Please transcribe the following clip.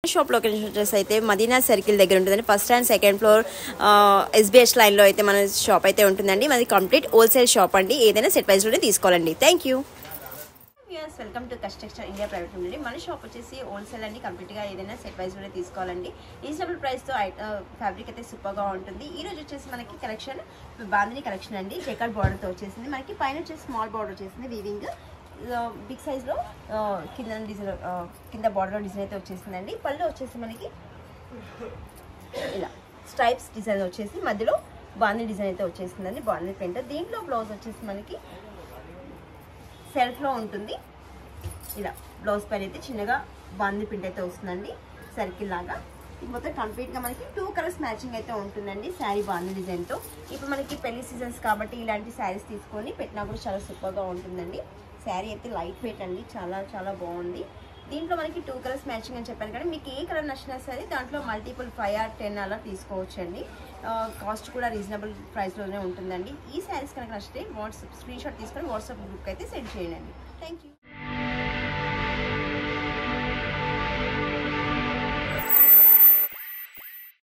Shop location వచ్చేసి అయితే Madina circle దగ్గర ఉంటుందండి. First and second floor SBH లైన్లో అయితే మన షాప్ అయితే ఉంటుందండి. మాది కంప్లీట్ హోల్సేల్ షాప్ అండి. ఏదైనా సెట్ ప్రైస్లోనే తీసుకోవాలండి. Thank you. వెల్కమ్ టు కస్టెక్స్టర్ ఇండియా ప్రైవేట్ లిమిటెడ్. మన షాప్ వచ్చేసి హోల్సేల్ అండి. కంప్లీట్గా ఏదైనా సెట్ ప్రైస్లోనే తీసుకోవాలండి. రీజనబుల్ ప్రైస్తో ఫ్యాబ్రిక్ అయితే సూపర్గా ఉంటుంది. ఈ రోజు వచ్చేసి మనకి కలెక్షన్ బాందిని కలెక్షన్ అండి. చెకర్ బార్డర్తో వచ్చేసింది. మనకి పైన వచ్చేసి స్మాల్ బార్డర్ వచ్చేసింది. వీవింగ్ బిగ్ సైజ్లో కింద బార్డర్లో డిజైన్ అయితే వచ్చేసిందండి. పళ్ళు వచ్చేసి మనకి ఇలా స్ట్రైప్స్ డిజైన్ వచ్చేసి మధ్యలో బాందిని డిజైన్ అయితే వచ్చేసిందండి. బాందిని ప్రింట్. దీంట్లో బ్లౌజ్ వచ్చేసి మనకి సెల్ఫ్లో ఉంటుంది. ఇలా బ్లౌజ్ పైన అయితే చిన్నగా బాందిని ప్రింట్ అయితే వస్తుందండి, సర్కిల్ లాగా. ఇది మొత్తం కంప్లీట్గా మనకి 2 కలర్స్ మ్యాచింగ్ అయితే ఉంటుందండి శారీ బాందిని డిజైన్తో. ఇప్పుడు మనకి పెళ్లి సీజన్స్ కాబట్టి ఇలాంటి శారీస్ తీసుకొని పెట్టినా కూడా చాలా సూపర్గా ఉంటుందండి. శారీ అయితే లైట్ వెయిట్ అండి, చాలా చాలా బాగుంది. దీంట్లో మనకి 2 కలర్స్ మ్యాచింగ్ అని చెప్పాను కానీ మీకు ఏ కలర్ నచ్చినా సరే దాంట్లో మల్టిపుల్ 5 or 10 అలా తీసుకోవచ్చు అండి. కాస్ట్ కూడా రీజనబుల్ ప్రైస్లోనే ఉంటుందండి. ఈ శారీస్ కనుక నచ్చితే స్క్రీన్ షాట్ తీసుకొని వాట్సాప్ గ్రూప్కి అయితే సెండ్ చేయండి. Thank you.